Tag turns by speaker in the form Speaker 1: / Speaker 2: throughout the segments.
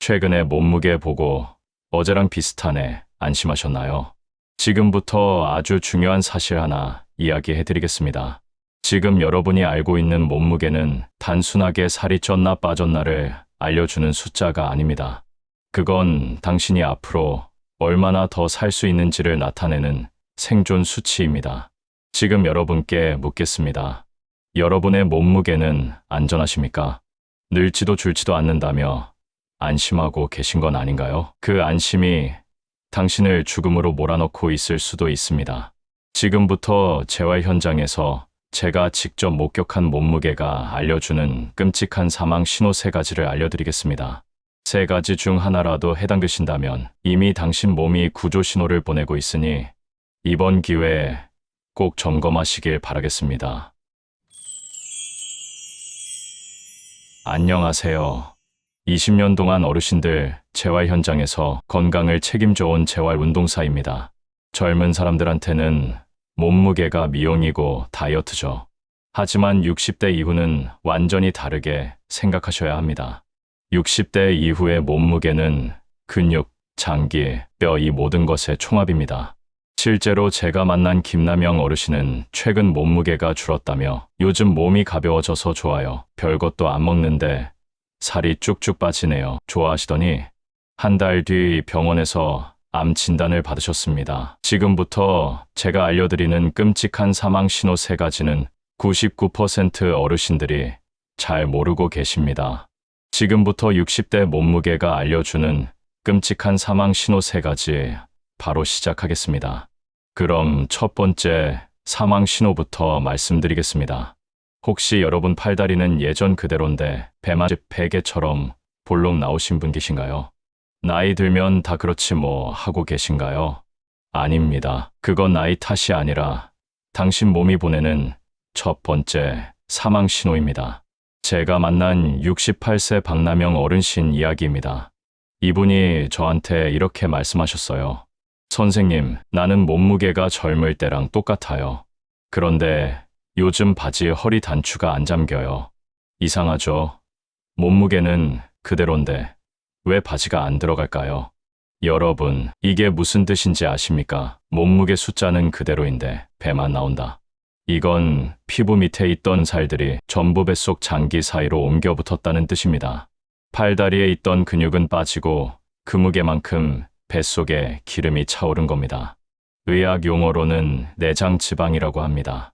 Speaker 1: 최근에 몸무게 보고 어제랑 비슷하네 안심하셨나요? 지금부터 아주 중요한 사실 하나 이야기해 드리겠습니다. 지금 여러분이 알고 있는 몸무게는 단순하게 살이 쪘나 빠졌나를 알려주는 숫자가 아닙니다. 그건 당신이 앞으로 얼마나 더 살 수 있는지를 나타내는 생존 수치입니다. 지금 여러분께 묻겠습니다. 여러분의 몸무게는 안전하십니까? 늘지도 줄지도 않는다며 안심하고 계신 건 아닌가요? 그 안심이 당신을 죽음으로 몰아넣고 있을 수도 있습니다. 지금부터 재활 현장에서 제가 직접 목격한 몸무게가 알려주는 끔찍한 사망 신호 3가지를 알려드리겠습니다. 3가지 중 하나라도 해당되신다면 이미 당신 몸이 구조 신호를 보내고 있으니 이번 기회에 꼭 점검하시길 바라겠습니다. 안녕하세요. 20년 동안 어르신들 재활 현장에서 건강을 책임져 온 재활 운동사입니다. 젊은 사람들한테는 몸무게가 미용이고 다이어트죠. 하지만 60대 이후는 완전히 다르게 생각하셔야 합니다. 60대 이후의 몸무게는 근육, 장기, 뼈 이 모든 것의 총합입니다. 실제로 제가 만난 김남영 어르신은 최근 몸무게가 줄었다며 요즘 몸이 가벼워져서 좋아요. 별것도 안 먹는데 살이 쭉쭉 빠지네요. 좋아하시더니 한 달 뒤 병원에서 암 진단을 받으셨습니다. 지금부터 제가 알려드리는 끔찍한 사망 신호 3가지는 99% 어르신들이 잘 모르고 계십니다. 지금부터 60대 몸무게가 알려주는 끔찍한 사망 신호 3가지 바로 시작하겠습니다. 그럼 첫 번째 사망 신호부터 말씀드리겠습니다. 혹시 여러분 팔다리는 예전 그대로인데 배맛집 베개처럼 볼록 나오신 분 계신가요? 나이 들면 다 그렇지 뭐 하고 계신가요? 아닙니다. 그건 나이 탓이 아니라 당신 몸이 보내는 첫 번째 사망 신호입니다. 제가 만난 68세 박남영 어르신 이야기입니다. 이분이 저한테 이렇게 말씀하셨어요. 선생님, 나는 몸무게가 젊을 때랑 똑같아요. 그런데 요즘 바지 허리 단추가 안 잠겨요. 이상하죠? 몸무게는 그대로인데 왜 바지가 안 들어갈까요? 여러분, 이게 무슨 뜻인지 아십니까? 몸무게 숫자는 그대로인데 배만 나온다. 이건 피부 밑에 있던 살들이 전부 뱃속 장기 사이로 옮겨 붙었다는 뜻입니다. 팔다리에 있던 근육은 빠지고 그 무게만큼 뱃속에 기름이 차오른 겁니다. 의학 용어로는 내장 지방이라고 합니다.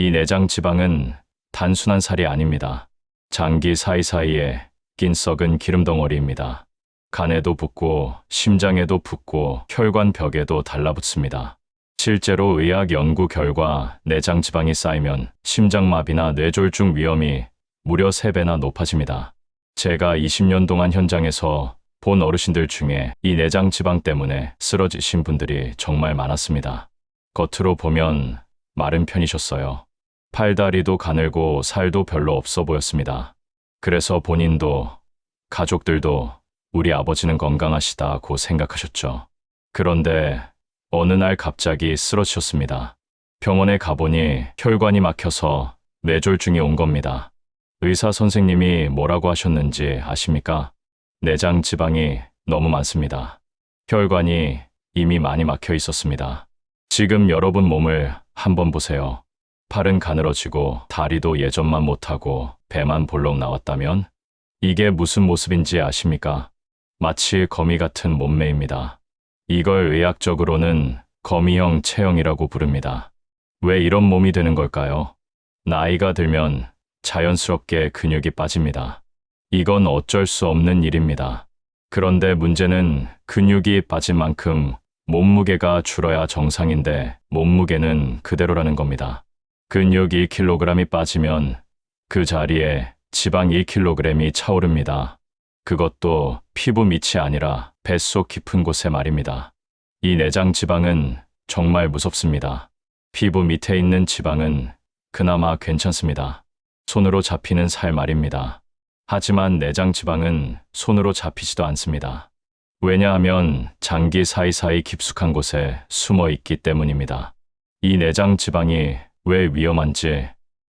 Speaker 1: 이 내장 지방은 단순한 살이 아닙니다. 장기 사이사이에 낀 썩은 기름 덩어리입니다. 간에도 붙고 심장에도 붙고 혈관 벽에도 달라붙습니다. 실제로 의학 연구 결과 내장 지방이 쌓이면 심장마비나 뇌졸중 위험이 무려 3배나 높아집니다. 제가 20년 동안 현장에서 본 어르신들 중에 이 내장 지방 때문에 쓰러지신 분들이 정말 많았습니다. 겉으로 보면 마른 편이셨어요. 팔다리도 가늘고 살도 별로 없어 보였습니다. 그래서 본인도 가족들도 우리 아버지는 건강하시다고 생각하셨죠. 그런데 어느 날 갑자기 쓰러지셨습니다. 병원에 가보니 혈관이 막혀서 뇌졸중이 온 겁니다. 의사 선생님이 뭐라고 하셨는지 아십니까? 내장 지방이 너무 많습니다. 혈관이 이미 많이 막혀 있었습니다. 지금 여러분 몸을 한번 보세요. 팔은 가늘어지고 다리도 예전만 못하고 배만 볼록 나왔다면 이게 무슨 모습인지 아십니까? 마치 거미 같은 몸매입니다. 이걸 의학적으로는 거미형 체형이라고 부릅니다. 왜 이런 몸이 되는 걸까요? 나이가 들면 자연스럽게 근육이 빠집니다. 이건 어쩔 수 없는 일입니다. 그런데 문제는 근육이 빠진 만큼 몸무게가 줄어야 정상인데 몸무게는 그대로라는 겁니다. 근육 1kg이 빠지면 그 자리에 지방 1kg이 차오릅니다. 그것도 피부 밑이 아니라 뱃속 깊은 곳에 말입니다. 이 내장 지방은 정말 무섭습니다. 피부 밑에 있는 지방은 그나마 괜찮습니다. 손으로 잡히는 살 말입니다. 하지만 내장 지방은 손으로 잡히지도 않습니다. 왜냐하면 장기 사이사이 깊숙한 곳에 숨어 있기 때문입니다. 이 내장 지방이 왜 위험한지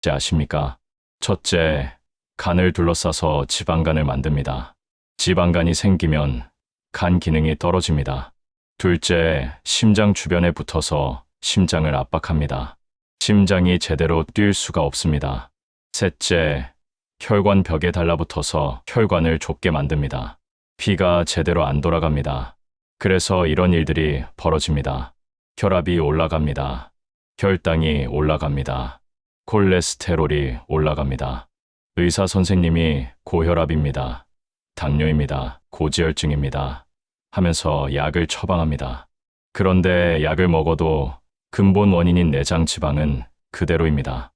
Speaker 1: 아십니까? 첫째, 간을 둘러싸서 지방간을 만듭니다. 지방간이 생기면 간 기능이 떨어집니다. 둘째, 심장 주변에 붙어서 심장을 압박합니다. 심장이 제대로 뛸 수가 없습니다. 셋째, 혈관 벽에 달라붙어서 혈관을 좁게 만듭니다. 피가 제대로 안 돌아갑니다. 그래서 이런 일들이 벌어집니다. 혈압이 올라갑니다. 혈당이 올라갑니다. 콜레스테롤이 올라갑니다. 의사 선생님이 고혈압입니다. 당뇨입니다. 고지혈증입니다. 하면서 약을 처방합니다. 그런데 약을 먹어도 근본 원인인 내장 지방은 그대로입니다.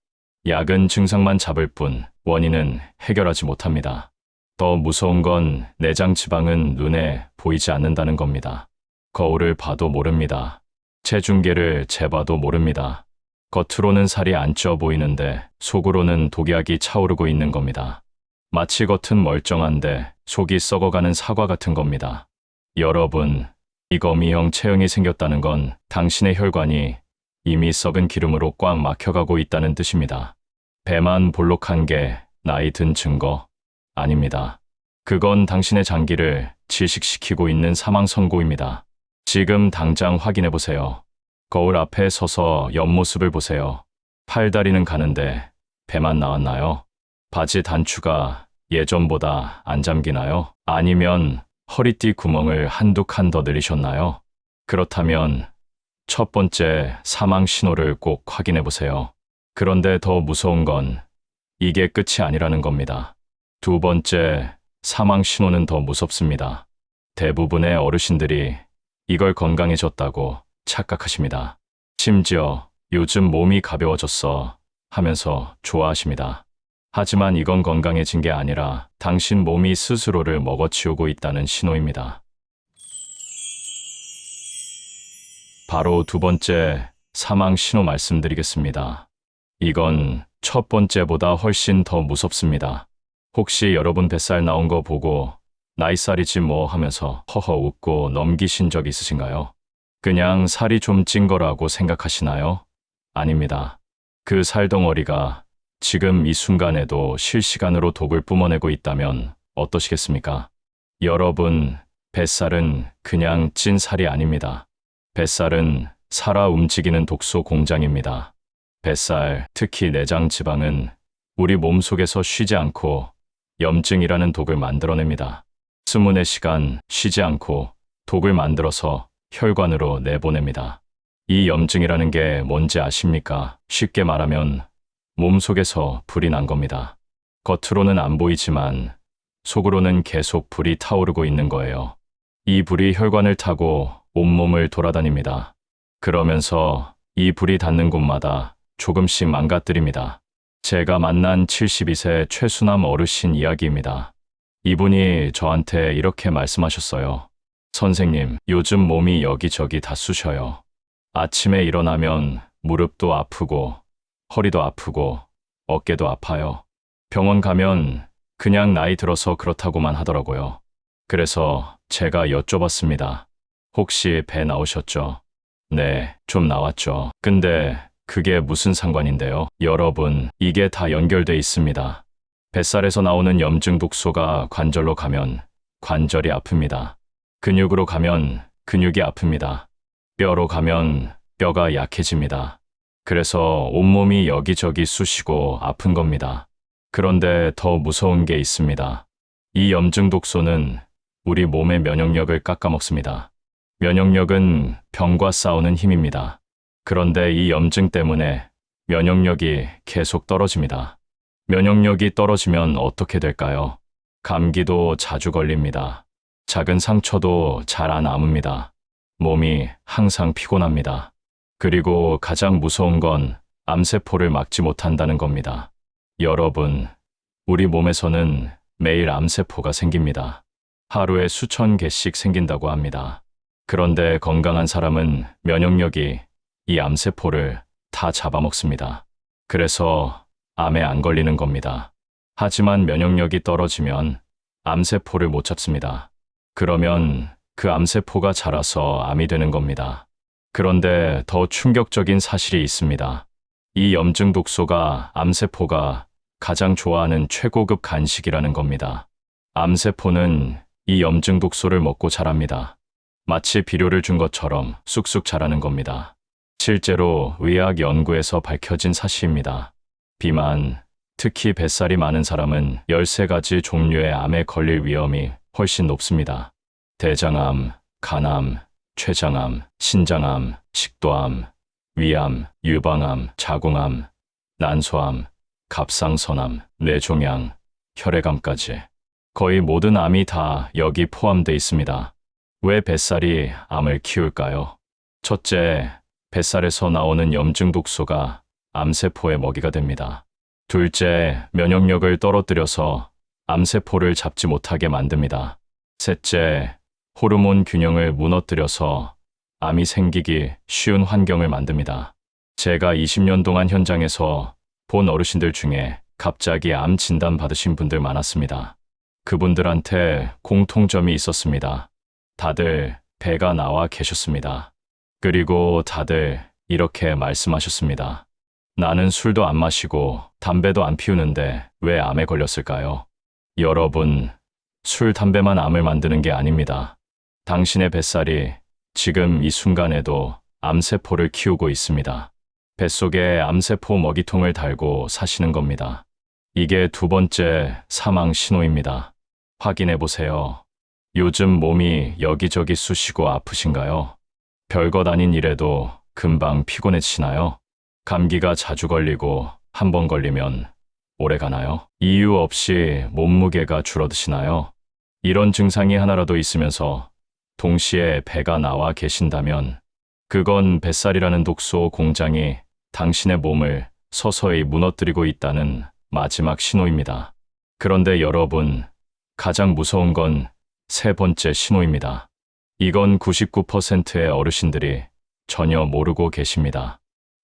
Speaker 1: 약은 증상만 잡을 뿐 원인은 해결하지 못합니다. 더 무서운 건 내장 지방은 눈에 보이지 않는다는 겁니다. 거울을 봐도 모릅니다. 체중계를 재봐도 모릅니다. 겉으로는 살이 안 쪄 보이는데 속으로는 독약이 차오르고 있는 겁니다. 마치 겉은 멀쩡한데 속이 썩어가는 사과 같은 겁니다. 여러분, 이거미형 체형이 생겼다는 건 당신의 혈관이 이미 썩은 기름으로 꽉 막혀가고 있다는 뜻입니다. 배만 볼록한 게 나이 든 증거 아닙니다. 그건 당신의 장기를 질식시키고 있는 사망 선고입니다. 지금 당장 확인해 보세요. 거울 앞에 서서 옆모습을 보세요. 팔다리는 가는데 배만 나왔나요? 바지 단추가 예전보다 안 잠기나요? 아니면 허리띠 구멍을 한두 칸 더 늘리셨나요? 그렇다면 첫 번째 사망 신호를 꼭 확인해 보세요. 그런데 더 무서운 건 이게 끝이 아니라는 겁니다. 두 번째 사망 신호는 더 무섭습니다. 대부분의 어르신들이 이걸 건강해졌다고 착각하십니다. 심지어 요즘 몸이 가벼워졌어 하면서 좋아하십니다. 하지만 이건 건강해진 게 아니라 당신 몸이 스스로를 먹어치우고 있다는 신호입니다. 바로 두 번째 사망 신호 말씀드리겠습니다. 이건 첫 번째보다 훨씬 더 무섭습니다. 혹시 여러분 뱃살 나온 거 보고 나이살이지 뭐 하면서 허허 웃고 넘기신 적 있으신가요? 그냥 살이 좀 찐 거라고 생각하시나요? 아닙니다. 그 살덩어리가 지금 이 순간에도 실시간으로 독을 뿜어내고 있다면 어떠시겠습니까? 여러분, 뱃살은 그냥 찐 살이 아닙니다. 뱃살은 살아 움직이는 독소 공장입니다. 뱃살, 특히 내장 지방은 우리 몸속에서 쉬지 않고 염증이라는 독을 만들어냅니다. 24시간 쉬지 않고 독을 만들어서 혈관으로 내보냅니다. 이 염증이라는 게 뭔지 아십니까? 쉽게 말하면 몸속에서 불이 난 겁니다. 겉으로는 안 보이지만 속으로는 계속 불이 타오르고 있는 거예요. 이 불이 혈관을 타고 온몸을 돌아다닙니다. 그러면서 이 불이 닿는 곳마다 조금씩 망가뜨립니다. 제가 만난 72세 최수남 어르신 이야기입니다. 이분이 저한테 이렇게 말씀하셨어요. 선생님, 요즘 몸이 여기저기 다 쑤셔요. 아침에 일어나면 무릎도 아프고 허리도 아프고 어깨도 아파요. 병원 가면 그냥 나이 들어서 그렇다고만 하더라고요. 그래서 제가 여쭤봤습니다. 혹시 배 나오셨죠? 네, 좀 나왔죠. 근데 그게 무슨 상관인데요? 여러분, 이게 다 연결돼 있습니다. 뱃살에서 나오는 염증 독소가 관절로 가면 관절이 아픕니다. 근육으로 가면 근육이 아픕니다. 뼈로 가면 뼈가 약해집니다. 그래서 온몸이 여기저기 쑤시고 아픈 겁니다. 그런데 더 무서운 게 있습니다. 이 염증 독소는 우리 몸의 면역력을 깎아먹습니다. 면역력은 병과 싸우는 힘입니다. 그런데 이 염증 때문에 면역력이 계속 떨어집니다. 면역력이 떨어지면 어떻게 될까요? 감기도 자주 걸립니다. 작은 상처도 잘 안 아뭅니다. 몸이 항상 피곤합니다. 그리고 가장 무서운 건 암세포를 막지 못한다는 겁니다. 여러분, 우리 몸에서는 매일 암세포가 생깁니다. 하루에 수천 개씩 생긴다고 합니다. 그런데 건강한 사람은 면역력이 이 암세포를 다 잡아먹습니다. 그래서 암에 안 걸리는 겁니다. 하지만 면역력이 떨어지면 암세포를 못 잡습니다. 그러면 그 암세포가 자라서 암이 되는 겁니다. 그런데 더 충격적인 사실이 있습니다. 이 염증 독소가 암세포가 가장 좋아하는 최고급 간식이라는 겁니다. 암세포는 이 염증 독소를 먹고 자랍니다. 마치 비료를 준 것처럼 쑥쑥 자라는 겁니다. 실제로 의학 연구에서 밝혀진 사실입니다. 비만, 특히 뱃살이 많은 사람은 13가지 종류의 암에 걸릴 위험이 훨씬 높습니다. 대장암, 간암, 췌장암, 신장암, 식도암, 위암, 유방암, 자궁암, 난소암, 갑상선암, 뇌종양, 혈액암까지. 거의 모든 암이 다 여기 포함되어 있습니다. 왜 뱃살이 암을 키울까요? 첫째, 뱃살에서 나오는 염증 독소가 암세포의 먹이가 됩니다. 둘째, 면역력을 떨어뜨려서 암세포를 잡지 못하게 만듭니다. 셋째, 호르몬 균형을 무너뜨려서 암이 생기기 쉬운 환경을 만듭니다. 제가 20년 동안 현장에서 본 어르신들 중에 갑자기 암 진단 받으신 분들 많았습니다. 그분들한테 공통점이 있었습니다. 다들 배가 나와 계셨습니다. 그리고 다들 이렇게 말씀하셨습니다. 나는 술도 안 마시고 담배도 안 피우는데 왜 암에 걸렸을까요? 여러분, 술, 담배만 암을 만드는 게 아닙니다. 당신의 뱃살이 지금 이 순간에도 암세포를 키우고 있습니다. 뱃속에 암세포 먹이통을 달고 사시는 겁니다. 이게 두 번째 사망 신호입니다. 확인해 보세요. 요즘 몸이 여기저기 쑤시고 아프신가요? 별것 아닌 일에도 금방 피곤해지시나요? 감기가 자주 걸리고 한 번 걸리면 오래 가나요? 이유 없이 몸무게가 줄어드시나요? 이런 증상이 하나라도 있으면서 동시에 배가 나와 계신다면 그건 뱃살이라는 독소 공장이 당신의 몸을 서서히 무너뜨리고 있다는 마지막 신호입니다. 그런데 여러분, 가장 무서운 건 세 번째 신호입니다. 이건 99%의 어르신들이 전혀 모르고 계십니다.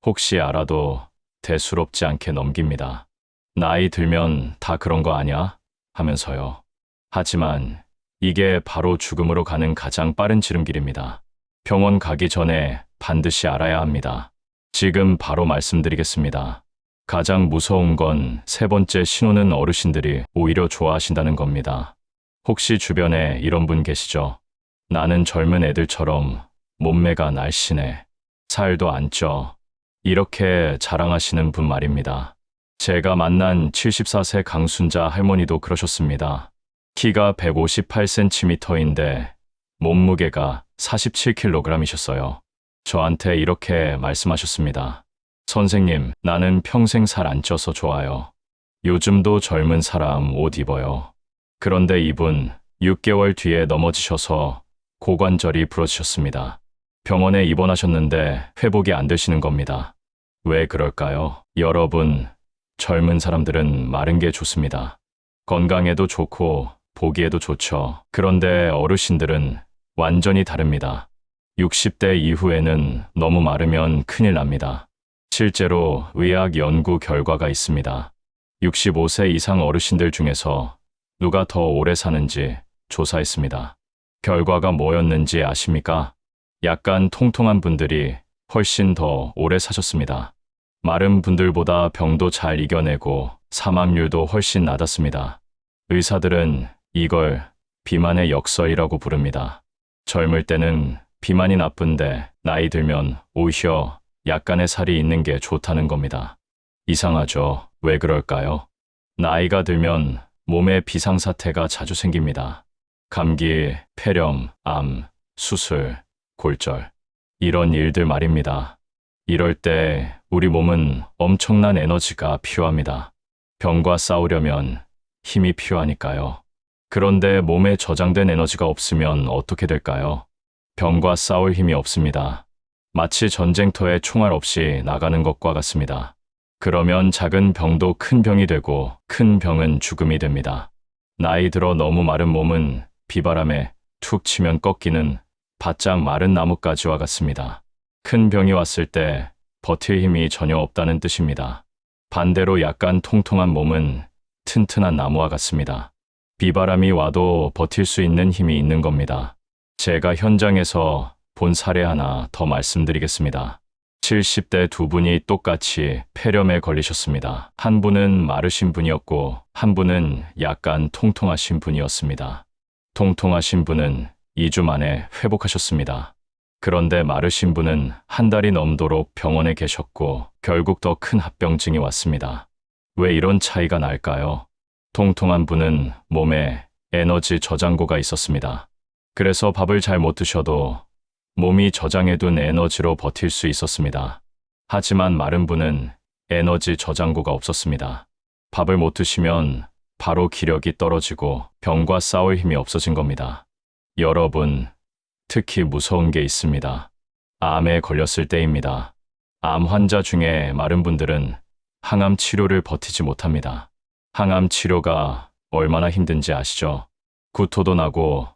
Speaker 1: 혹시 알아도 대수롭지 않게 넘깁니다. 나이 들면 다 그런 거 아냐? 하면서요. 하지만 이게 바로 죽음으로 가는 가장 빠른 지름길입니다. 병원 가기 전에 반드시 알아야 합니다. 지금 바로 말씀드리겠습니다. 가장 무서운 건 세 번째 신호는 어르신들이 오히려 좋아하신다는 겁니다. 혹시 주변에 이런 분 계시죠? 나는 젊은 애들처럼 몸매가 날씬해. 살도 안 쪄. 이렇게 자랑하시는 분 말입니다. 제가 만난 74세 강순자 할머니도 그러셨습니다. 키가 158cm인데 몸무게가 47kg이셨어요. 저한테 이렇게 말씀하셨습니다. 선생님, 나는 평생 살 안 쪄서 좋아요. 요즘도 젊은 사람 옷 입어요. 그런데 이분 6개월 뒤에 넘어지셔서 고관절이 부러지셨습니다. 병원에 입원하셨는데 회복이 안 되시는 겁니다. 왜 그럴까요? 여러분, 젊은 사람들은 마른 게 좋습니다. 건강에도 좋고 보기에도 좋죠. 그런데 어르신들은 완전히 다릅니다. 60대 이후에는 너무 마르면 큰일 납니다. 실제로 의학 연구 결과가 있습니다. 65세 이상 어르신들 중에서 누가 더 오래 사는지 조사했습니다. 결과가 뭐였는지 아십니까? 약간 통통한 분들이 훨씬 더 오래 사셨습니다. 마른 분들보다 병도 잘 이겨내고 사망률도 훨씬 낮았습니다. 의사들은 이걸 비만의 역설이라고 부릅니다. 젊을 때는 비만이 나쁜데 나이 들면 오히려 약간의 살이 있는 게 좋다는 겁니다. 이상하죠? 왜 그럴까요? 나이가 들면 몸에 비상사태가 자주 생깁니다. 감기, 폐렴, 암, 수술, 골절. 이런 일들 말입니다. 이럴 때 우리 몸은 엄청난 에너지가 필요합니다. 병과 싸우려면 힘이 필요하니까요. 그런데 몸에 저장된 에너지가 없으면 어떻게 될까요? 병과 싸울 힘이 없습니다. 마치 전쟁터에 총알 없이 나가는 것과 같습니다. 그러면 작은 병도 큰 병이 되고 큰 병은 죽음이 됩니다. 나이 들어 너무 마른 몸은 비바람에 툭 치면 꺾이는 바짝 마른 나뭇가지와 같습니다. 큰 병이 왔을 때 버틸 힘이 전혀 없다는 뜻입니다. 반대로 약간 통통한 몸은 튼튼한 나무와 같습니다. 비바람이 와도 버틸 수 있는 힘이 있는 겁니다. 제가 현장에서 본 사례 하나 더 말씀드리겠습니다. 70대 두 분이 똑같이 폐렴에 걸리셨습니다. 한 분은 마르신 분이었고 한 분은 약간 통통하신 분이었습니다. 통통하신 분은 2주 만에 회복하셨습니다. 그런데 마르신 분은 한 달이 넘도록 병원에 계셨고 결국 더 큰 합병증이 왔습니다. 왜 이런 차이가 날까요? 통통한 분은 몸에 에너지 저장고가 있었습니다. 그래서 밥을 잘 못 드셔도 몸이 저장해둔 에너지로 버틸 수 있었습니다. 하지만 마른 분은 에너지 저장고가 없었습니다. 밥을 못 드시면 바로 기력이 떨어지고 병과 싸울 힘이 없어진 겁니다. 여러분, 특히 무서운 게 있습니다. 암에 걸렸을 때입니다. 암 환자 중에 마른 분들은 항암 치료를 버티지 못합니다. 항암 치료가 얼마나 힘든지 아시죠? 구토도 나고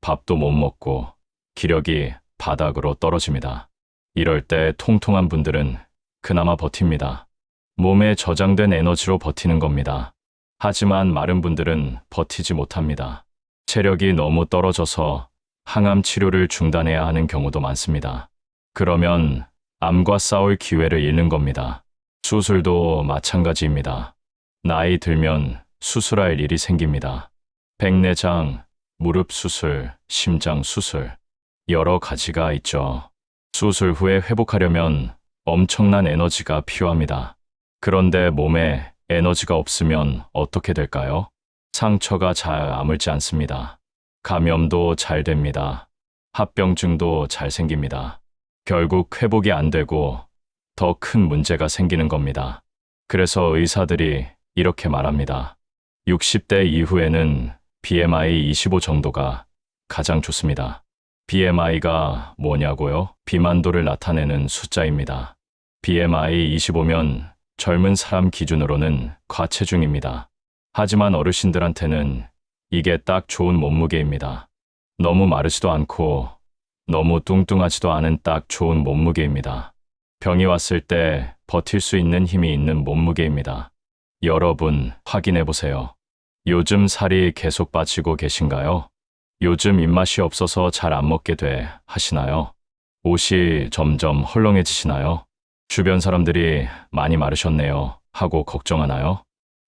Speaker 1: 밥도 못 먹고 기력이 바닥으로 떨어집니다. 이럴 때 통통한 분들은 그나마 버팁니다. 몸에 저장된 에너지로 버티는 겁니다. 하지만 마른 분들은 버티지 못합니다. 체력이 너무 떨어져서 항암 치료를 중단해야 하는 경우도 많습니다. 그러면 암과 싸울 기회를 잃는 겁니다. 수술도 마찬가지입니다. 나이 들면 수술할 일이 생깁니다. 백내장, 무릎 수술, 심장 수술, 여러 가지가 있죠. 수술 후에 회복하려면 엄청난 에너지가 필요합니다. 그런데 몸에 에너지가 없으면 어떻게 될까요? 상처가 잘 아물지 않습니다. 감염도 잘 됩니다. 합병증도 잘 생깁니다. 결국 회복이 안 되고 더 큰 문제가 생기는 겁니다. 그래서 의사들이 이렇게 말합니다. 60대 이후에는 BMI 25 정도가 가장 좋습니다. BMI가 뭐냐고요? 비만도를 나타내는 숫자입니다. BMI 25면 젊은 사람 기준으로는 과체중입니다. 하지만 어르신들한테는 이게 딱 좋은 몸무게입니다. 너무 마르지도 않고 너무 뚱뚱하지도 않은 딱 좋은 몸무게입니다. 병이 왔을 때 버틸 수 있는 힘이 있는 몸무게입니다. 여러분, 확인해 보세요. 요즘 살이 계속 빠지고 계신가요? 요즘 입맛이 없어서 잘 안 먹게 돼 하시나요? 옷이 점점 헐렁해지시나요? 주변 사람들이 많이 마르셨네요 하고 걱정하나요?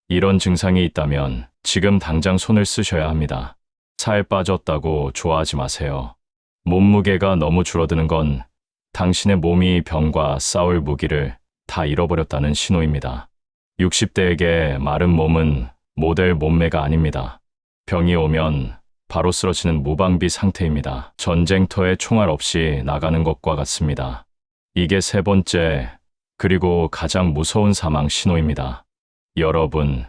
Speaker 1: 이런 증상이 있다면 지금 당장 손을 쓰셔야 합니다. 살 빠졌다고 좋아하지 마세요. 몸무게가 너무 줄어드는 건 당신의 몸이 병과 싸울 무기를 다 잃어버렸다는 신호입니다. 60대에게 마른 몸은 모델 몸매가 아닙니다. 병이 오면 바로 쓰러지는 무방비 상태입니다. 전쟁터에 총알 없이 나가는 것과 같습니다. 이게 세 번째, 그리고 가장 무서운 사망 신호입니다. 여러분,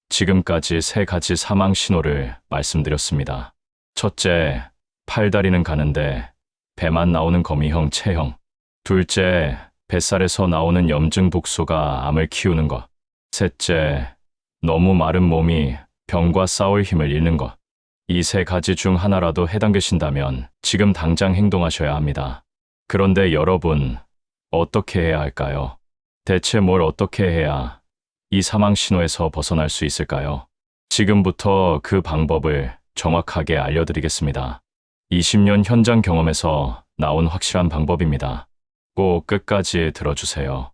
Speaker 1: 지금까지 세 가지 사망 신호를 말씀드렸습니다. 첫째, 팔다리는 가는데 배만 나오는 거미형 체형. 둘째, 뱃살에서 나오는 염증 독소가 암을 키우는 것. 셋째, 너무 마른 몸이 병과 싸울 힘을 잃는 것. 이 세 가지 중 하나라도 해당되신다면 지금 당장 행동하셔야 합니다. 그런데 여러분, 어떻게 해야 할까요? 대체 뭘 어떻게 해야 이 사망 신호에서 벗어날 수 있을까요? 지금부터 그 방법을 정확하게 알려드리겠습니다. 20년 현장 경험에서 나온 확실한 방법입니다. 꼭 끝까지 들어주세요.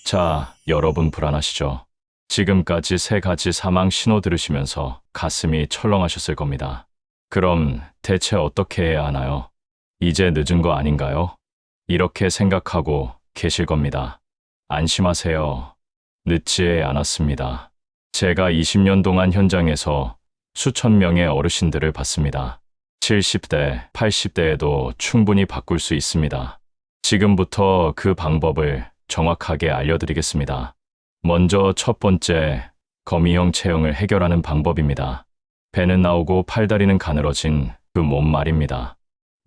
Speaker 1: 자, 여러분 불안하시죠? 지금까지 세 가지 사망 신호 들으시면서 가슴이 철렁하셨을 겁니다. 그럼 대체 어떻게 해야 하나요? 이제 늦은 거 아닌가요? 이렇게 생각하고 계실 겁니다. 안심하세요. 늦지 않았습니다. 제가 20년 동안 현장에서 수천 명의 어르신들을 봤습니다. 70대, 80대에도 충분히 바꿀 수 있습니다. 지금부터 그 방법을 정확하게 알려드리겠습니다. 먼저 첫 번째, 거미형 체형을 해결하는 방법입니다. 배는 나오고 팔다리는 가늘어진 그 몸 말입니다.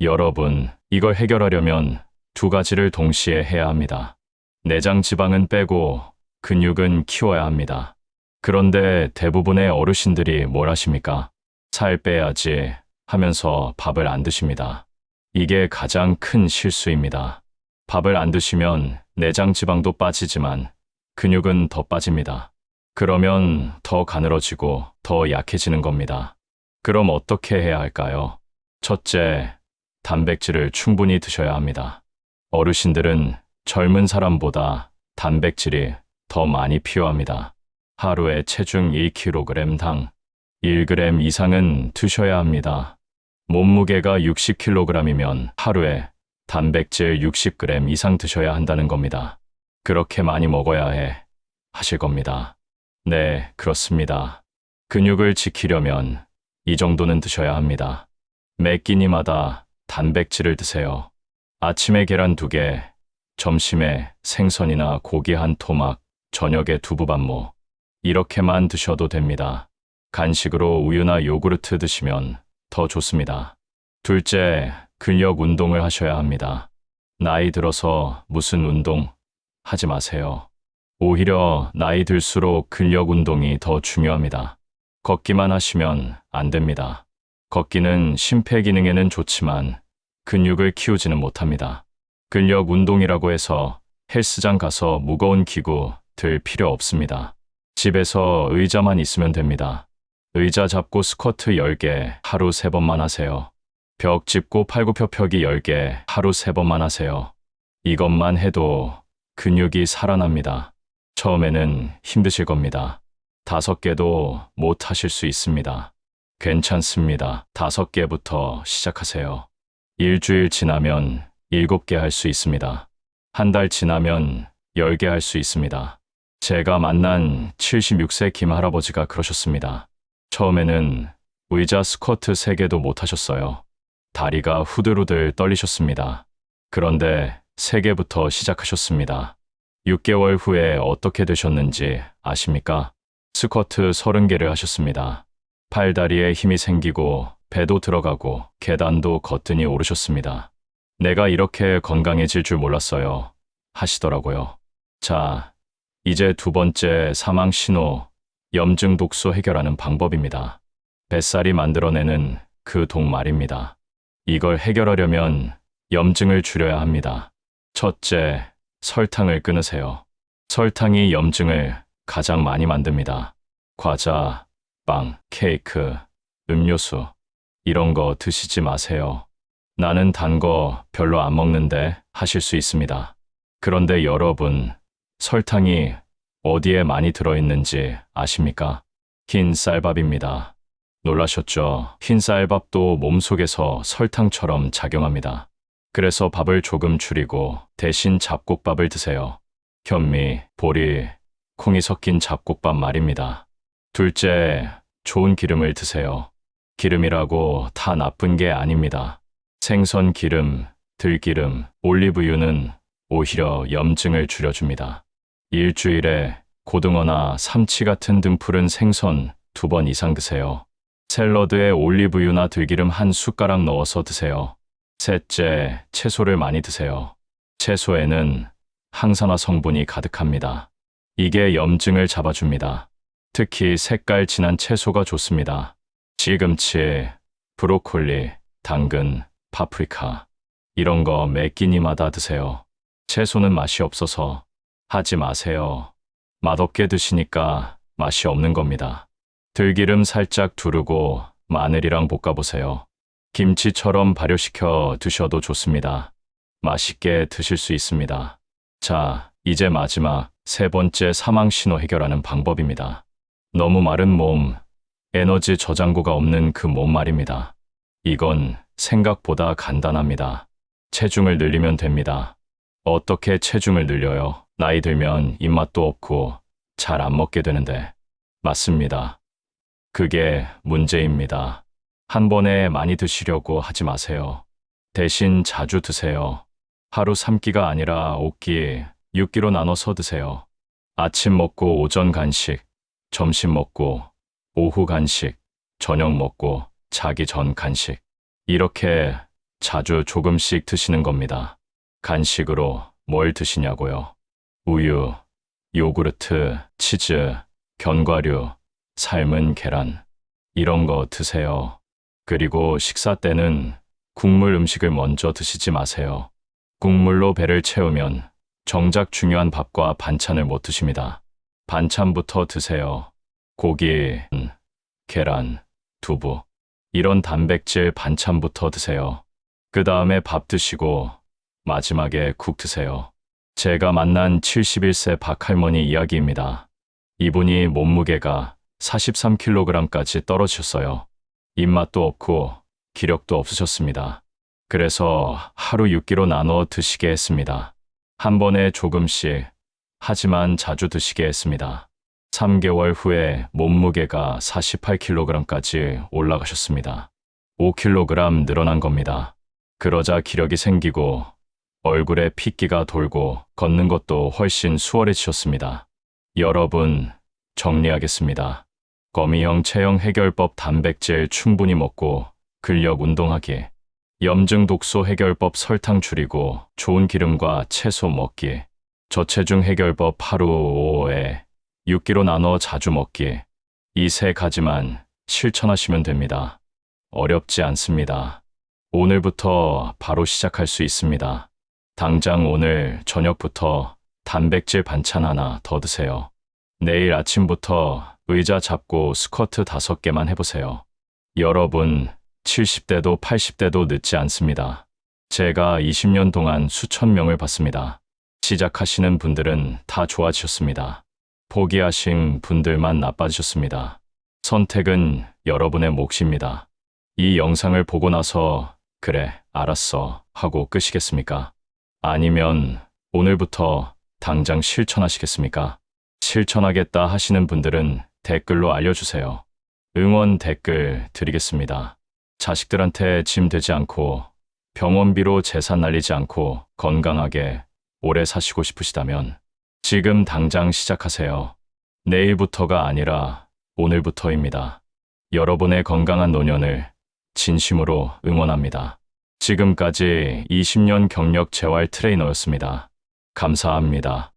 Speaker 1: 여러분, 이걸 해결하려면 두 가지를 동시에 해야 합니다. 내장 지방은 빼고 근육은 키워야 합니다. 그런데 대부분의 어르신들이 뭘 하십니까? 살 빼야지 하면서 밥을 안 드십니다. 이게 가장 큰 실수입니다. 밥을 안 드시면 내장 지방도 빠지지만 근육은 더 빠집니다. 그러면 더 가늘어지고 더 약해지는 겁니다. 그럼 어떻게 해야 할까요? 첫째, 단백질을 충분히 드셔야 합니다. 어르신들은 젊은 사람보다 단백질이 더 많이 필요합니다. 하루에 체중 1kg당 1g 이상은 드셔야 합니다. 몸무게가 60kg이면 하루에 단백질 60g 이상 드셔야 한다는 겁니다. 그렇게 많이 먹어야 해 하실 겁니다. 네, 그렇습니다. 근육을 지키려면 이 정도는 드셔야 합니다. 매 끼니마다 단백질을 드세요. 아침에 계란 2개, 점심에 생선이나 고기 한 토막, 저녁에 두부반모. 이렇게만 드셔도 됩니다. 간식으로 우유나 요구르트 드시면 더 좋습니다. 둘째, 근력 운동을 하셔야 합니다. 나이 들어서 무슨 운동 하지 마세요. 오히려 나이 들수록 근력 운동이 더 중요합니다. 걷기만 하시면 안 됩니다. 걷기는 심폐기능에는 좋지만 근육을 키우지는 못합니다. 근력 운동이라고 해서 헬스장 가서 무거운 기구 들 필요 없습니다. 집에서 의자만 있으면 됩니다. 의자 잡고 스쿼트 10개 하루 3번만 하세요. 벽 짚고 팔굽혀펴기 10개 하루 3번만 하세요. 이것만 해도 근육이 살아납니다. 처음에는 힘드실 겁니다. 5개도 못 하실 수 있습니다. 괜찮습니다. 5개부터 시작하세요. 일주일 지나면 7개 할 수 있습니다. 한 달 지나면 10개 할 수 있습니다. 제가 만난 76세 김할아버지가 그러셨습니다. 처음에는 의자 스쿼트 3개도 못 하셨어요. 다리가 후들후들 떨리셨습니다. 그런데 3개부터 시작하셨습니다. 6개월 후에 어떻게 되셨는지 아십니까? 스쿼트 30개를 하셨습니다. 팔다리에 힘이 생기고 배도 들어가고 계단도 거뜬히 오르셨습니다. 내가 이렇게 건강해질 줄 몰랐어요. 하시더라고요. 자, 이제 2번째 사망 신호, 염증 독소 해결하는 방법입니다. 뱃살이 만들어내는 그 독 말입니다. 이걸 해결하려면 염증을 줄여야 합니다. 첫째, 설탕을 끊으세요. 설탕이 염증을 가장 많이 만듭니다. 과자, 빵, 케이크, 음료수, 이런 거 드시지 마세요. 나는 단 거 별로 안 먹는데 하실 수 있습니다. 그런데 여러분, 설탕이 어디에 많이 들어있는지 아십니까? 흰 쌀밥입니다. 놀라셨죠? 흰 쌀밥도 몸속에서 설탕처럼 작용합니다. 그래서 밥을 조금 줄이고 대신 잡곡밥을 드세요. 현미, 보리, 콩이 섞인 잡곡밥 말입니다. 둘째, 좋은 기름을 드세요. 기름이라고 다 나쁜 게 아닙니다. 생선 기름, 들기름, 올리브유는 오히려 염증을 줄여줍니다. 일주일에 고등어나 삼치 같은 등푸른 생선 2번 이상 드세요. 샐러드에 올리브유나 들기름 한 숟가락 넣어서 드세요. 셋째, 채소를 많이 드세요. 채소에는 항산화 성분이 가득합니다. 이게 염증을 잡아줍니다. 특히 색깔 진한 채소가 좋습니다. 시금치, 브로콜리, 당근, 파프리카, 이런 거 매 끼니마다 드세요. 채소는 맛이 없어서 하지 마세요. 맛없게 드시니까 맛이 없는 겁니다. 들기름 살짝 두르고 마늘이랑 볶아보세요. 김치처럼 발효시켜 드셔도 좋습니다. 맛있게 드실 수 있습니다. 자, 이제 마지막 3번째 사망 신호 해결하는 방법입니다. 너무 마른 몸, 에너지 저장고가 없는 그 몸 말입니다. 이건 생각보다 간단합니다. 체중을 늘리면 됩니다. 어떻게 체중을 늘려요? 나이 들면 입맛도 없고 잘 안 먹게 되는데. 맞습니다. 그게 문제입니다. 한 번에 많이 드시려고 하지 마세요. 대신 자주 드세요. 하루 3끼가 아니라 5끼, 6끼로 나눠서 드세요. 아침 먹고 오전 간식, 점심 먹고 오후 간식, 저녁 먹고 자기 전 간식. 이렇게 자주 조금씩 드시는 겁니다. 간식으로 뭘 드시냐고요? 우유, 요구르트, 치즈, 견과류, 삶은 계란, 이런 거 드세요. 그리고 식사 때는 국물 음식을 먼저 드시지 마세요. 국물로 배를 채우면 정작 중요한 밥과 반찬을 못 드십니다. 반찬부터 드세요. 고기, 계란, 두부, 이런 단백질 반찬부터 드세요. 그 다음에 밥 드시고 마지막에 국 드세요. 제가 만난 71세 박할머니 이야기입니다. 이분이 몸무게가 43kg까지 떨어지셨어요. 입맛도 없고 기력도 없으셨습니다. 그래서 하루 6끼로 나눠 드시게 했습니다. 한 번에 조금씩, 하지만 자주 드시게 했습니다. 3개월 후에 몸무게가 48kg까지 올라가셨습니다. 5kg 늘어난 겁니다. 그러자 기력이 생기고 얼굴에 핏기가 돌고 걷는 것도 훨씬 수월해지셨습니다. 여러분, 정리하겠습니다. 거미형 체형 해결법 단백질 충분히 먹고 근력 운동하기, 염증 독소 해결법 설탕 줄이고 좋은 기름과 채소 먹기, 저체중 해결법 하루 5에 6끼로 나눠 자주 먹기, 이 세 가지만 실천하시면 됩니다. 어렵지 않습니다. 오늘부터 바로 시작할 수 있습니다. 당장 오늘 저녁부터 단백질 반찬 하나 더 드세요. 내일 아침부터 의자 잡고 스쿼트 5개만 해보세요. 여러분, 70대도 80대도 늦지 않습니다. 제가 20년 동안 수천 명을 봤습니다. 시작하시는 분들은 다 좋아지셨습니다. 포기하신 분들만 나빠지셨습니다. 선택은 여러분의 몫입니다. 이 영상을 보고 나서 그래, 알았어 하고 끄시겠습니까? 아니면 오늘부터 당장 실천하시겠습니까? 실천하겠다 하시는 분들은 댓글로 알려주세요. 응원 댓글 드리겠습니다. 자식들한테 짐 되지 않고 병원비로 재산 날리지 않고 건강하게 오래 사시고 싶으시다면 지금 당장 시작하세요. 내일부터가 아니라 오늘부터입니다. 여러분의 건강한 노년을 진심으로 응원합니다. 지금까지 20년 경력 재활 트레이너였습니다. 감사합니다.